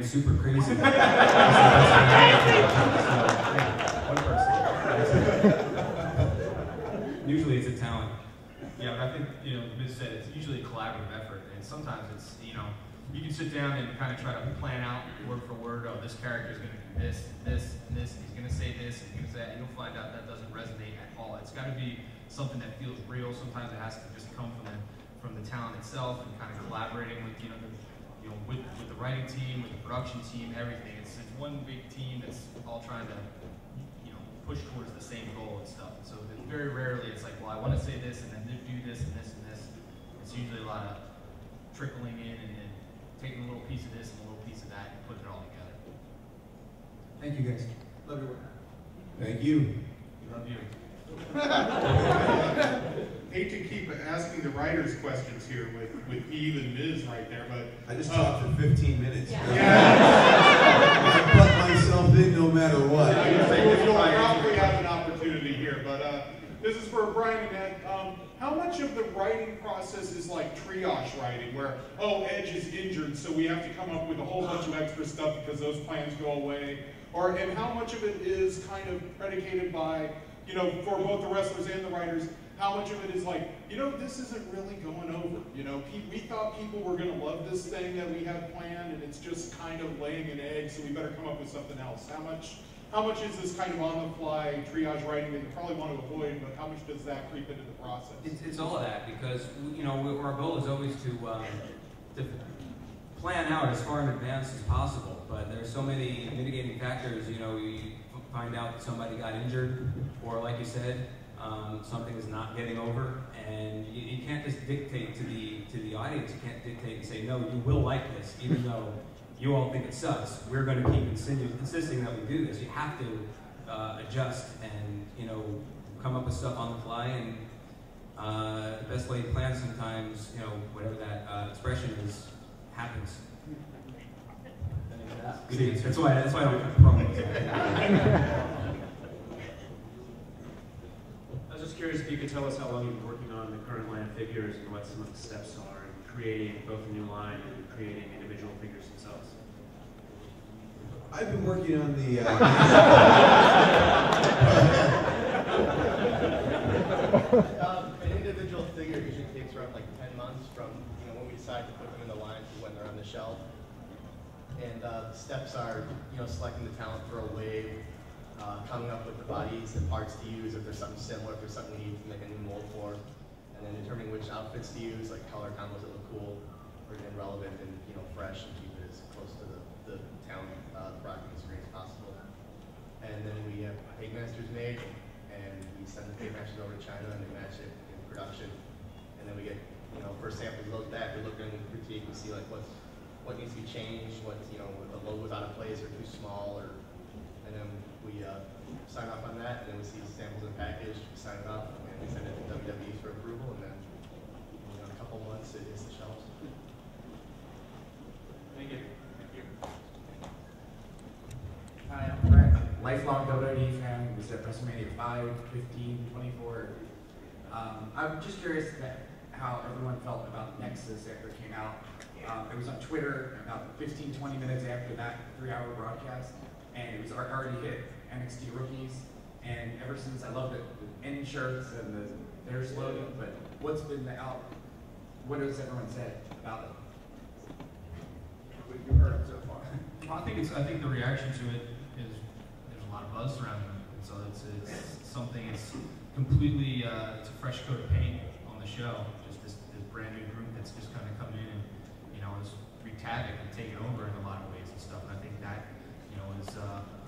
super crazy. So, yeah, one person. Usually it's a talent. Yeah, but I think, Miz said it's usually a collaborative effort, and sometimes it's, you can sit down and kind of try to plan out word for word, oh, this character is going to do this, this, and this, and he's going to say this, and he's going to say that, and you'll find out that doesn't resonate at all. It's got to be something that feels real. Sometimes it has to just come from the talent itself, and kind of collaborating with, with the writing team, with the production team, everything. It's one big team that's all trying to, push towards the same goal and stuff. So very rarely it's like, well, I want to say this, and then do this, and this, and this. It's usually a lot of trickling in and then taking a little piece of this and a little piece of that and putting it all together. Thank you, guys. Love your work. Thank you. Love you. Hate to keep asking the writers questions here with Eve and Miz right there, but I just talked for 15 minutes. Yeah. I put myself in no matter what. You'll probably have an opportunity here, but this is for Brian and Ed. How much of the writing process is like triage writing, where, oh, Edge is injured, so we have to come up with a whole bunch of extra stuff because those plans go away? And how much of it is kind of predicated by, for both the wrestlers and the writers, how much of it is like, this isn't really going over. We thought people were going to love this thing that we have planned, and it's just kind of laying an egg, so we better come up with something else. How much is this kind of on-the-fly triage writing that you probably want to avoid, but how much does that creep into the process? It's all of that, because our goal is always to plan out as far in advance as possible. But there's so many mitigating factors. You find out that somebody got injured, or like you said, something is not getting over, and you can't just dictate to the audience. You can't dictate and say, no, you will like this, even though you all think it sucks. We're going to keep insisting that we do this. You have to adjust and come up with stuff on the fly. And the best laid plan sometimes, whatever that expression is, happens. That's why I don't cut promos. I was just curious if you could tell us how long you've been working on the current line of figures and what some of the steps are in creating both a new line and creating individual figures themselves. I've been working on the... An individual figure usually takes around like 10 months from when we decide to put them in the line to when they're on the shelf. And the steps are selecting the talent for a wave, coming up with the bodies and parts to use, if there's something similar, if there's something we need to make a new mold for, and then determining which outfits to use, like color combos that look cool or again relevant and fresh, and keep it as close to the talent product on the screen as possible. And then we have tape masters made, and we send the tape masters over to China and they match it in production. And then we get first samples look back, we look and critique, we see like what needs to be changed, what the logo's out of place or too small, and then we sign off on that, and then we see samples in the package, we sign it up, and we send it to WWE for approval, and then in a couple months it hits the shelves. Thank you. Hi, I'm Brett, lifelong WWE fan. We was at WrestleMania 5, 15, 24. I'm just curious how everyone felt about Nexus after it came out. It was on Twitter about 15, 20 minutes after that 3-hour broadcast, and it was already hit NXT rookies. And ever since, I love the end shirts and their slogan. But what's been what has everyone said about it? What you heard so far? Well, I think the reaction to it is there's a lot of buzz surrounding it, and so it's something. It's completely it's a fresh coat of paint on the show. Just this brand new group that's just kind of come in and has wreaked havoc and taken over in a lot of ways and stuff. And I think that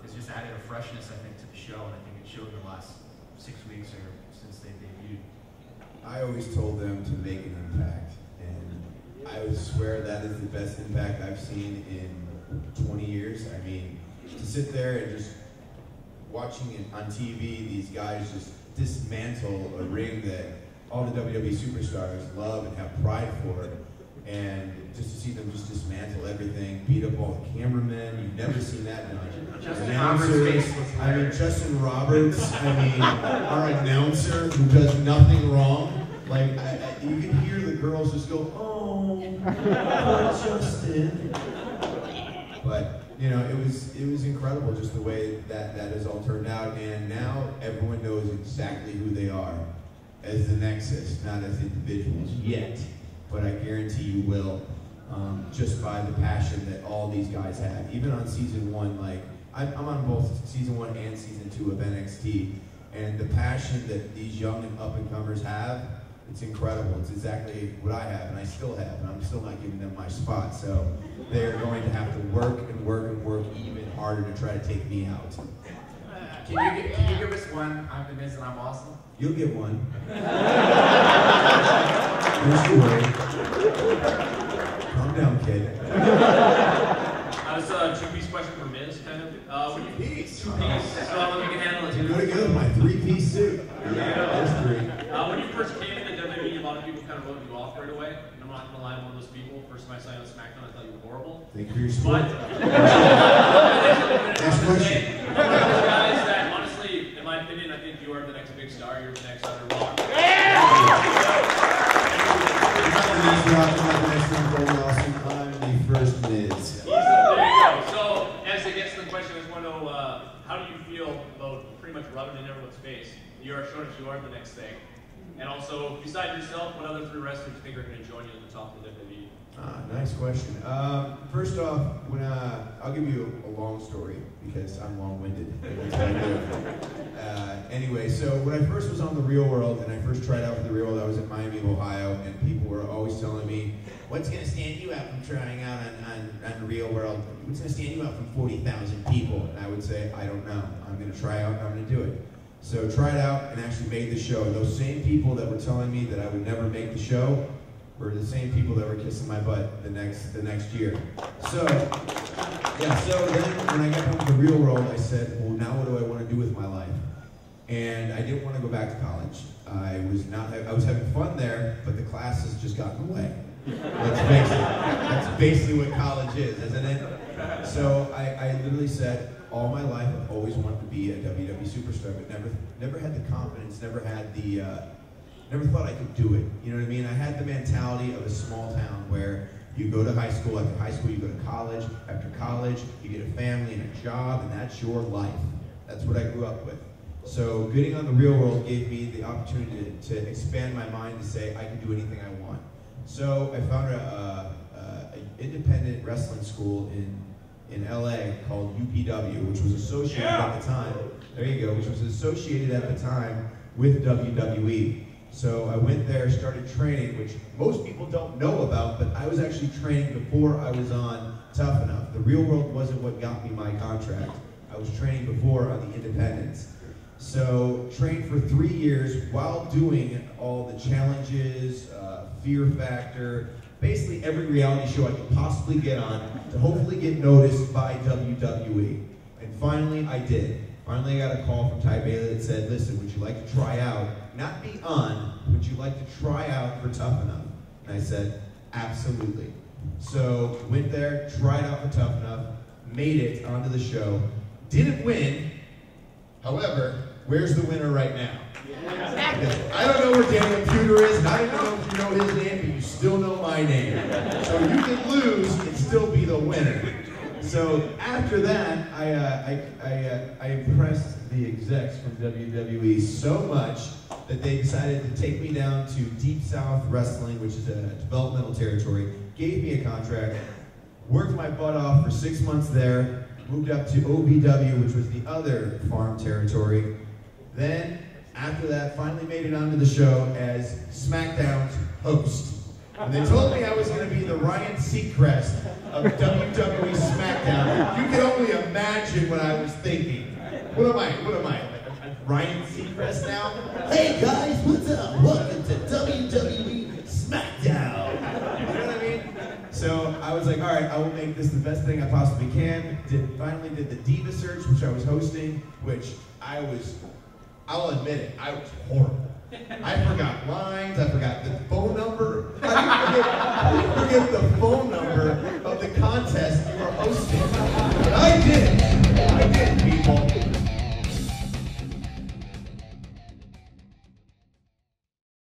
is just added a freshness, I think, to the show, and I think it showed the last 6 weeks or since they debuted. I always told them to make an impact, and I would swear that is the best impact I've seen in 20 years. I mean, to sit there and just watching it on TV, these guys just dismantle a ring that all the WWE superstars love and have pride for, and just to see them just dismantle everything, beat up all the cameramen. You've never seen that done. Justin Roberts' Justin Roberts, our announcer who does nothing wrong. Like, you can hear the girls just go, oh, Justin. But you know, it was incredible just the way that has all turned out, and now everyone knows exactly who they are as the Nexus, not as individuals yet, but I guarantee you will, just by the passion that all these guys have. Even on season 1, like I'm on both season 1 and season 2 of NXT, and the passion that these young and up and comers have, it's incredible. It's exactly what I have, and I still have, and I'm still not giving them my spot. So they're going to have to work and work and work even harder to try to take me out. Can you give us one? I'm the Miz and I'm awesome. You'll get one. Don't you worry. Calm down, kid. That's a two-piece question for Miz, kind of. Two-piece. Two-piece. So let me handle it. Really good. My 3-piece suit. Yeah. That's great. When you first came into WWE, a lot of people kind of wrote you off right away. And I'm not going to lie, I'm one of those people. First time I saw you on SmackDown, I thought you were horrible. Thank you for your support. Next question. I'm one of those guys that, honestly, in my opinion, I think you are the next big star. You're the next Raw. I'm the first Miz. There you go. So, as it gets to the question, I just want to know, how do you feel about pretty much rubbing in everyone's face? You are showing us you are the next thing. And also, besides yourself, what other 3 wrestlers do you think are going to join you at the top of the WWE? Nice question. First off, when I'll give you a long story because I'm long-winded. That's what I do. Anyway, so when I first was on The Real World and I first tried out for The Real World, I was in Miami, Ohio, and people were always telling me, "What's going to stand you out from trying out on The Real World? What's going to stand you out from 40,000 people?" And I would say, "I don't know. I'm going to try out and I'm going to do it." So tried out and actually made the show. Those same people that were telling me that I would never make the show were the same people that were kissing my butt the next year. So yeah, so then when I got home to The Real World, I said, well, now what do I want to do with my life? And I didn't want to go back to college. I was having fun there, but the classes just got in the way. Let's face it. That's basically what college is, isn't it? So I literally said, all my life I've always wanted to be a WWE superstar, but never had the confidence, never thought I could do it. You know what I mean? I had the mentality of a small town where you go to high school, after high school you go to college, after college you get a family and a job, and that's your life. That's what I grew up with. So getting on The Real World gave me the opportunity to expand my mind to say I can do anything I want. So I found an independent wrestling school in LA called UPW, which was associated at the time. There you go, which was associated at the time with WWE. So I went there, started training, which most people don't know about, but I was actually training before I was on Tough Enough. The Real World wasn't what got me my contract. I was training before on the independents. So trained for 3 years while doing all the challenges, Fear Factor, basically every reality show I could possibly get on to hopefully get noticed by WWE. And finally I did. Finally I got a call from Ty Bailey that said, listen, would you like to try out, not be on, would you like to try out for Tough Enough? And I said, absolutely. So went there, tried out for Tough Enough, made it onto the show, didn't win. However, where's the winner right now? I don't know where Daniel Puder is, and I don't know if you know his name, but you still know my name. So you can lose and still be the winner. So after that, I impressed the execs from WWE so much that they decided to take me down to Deep South Wrestling, which is a developmental territory, gave me a contract, worked my butt off for 6 months there, moved up to OVW, which was the other farm territory. Then, after that, finally made it onto the show as SmackDown's host. And they told me I was going to be the Ryan Seacrest of WWE SmackDown. You can only imagine what I was thinking. What am I? Ryan Seacrest now? Hey guys, what's up? Welcome to WWE SmackDown. You know what I mean? So I was like, all right, I will make this the best thing I possibly can. Finally did the Diva Search, which I was hosting, which I'll admit it, I was horrible. I forgot lines, I forgot the phone number. I forget the phone number of the contest you were hosting. I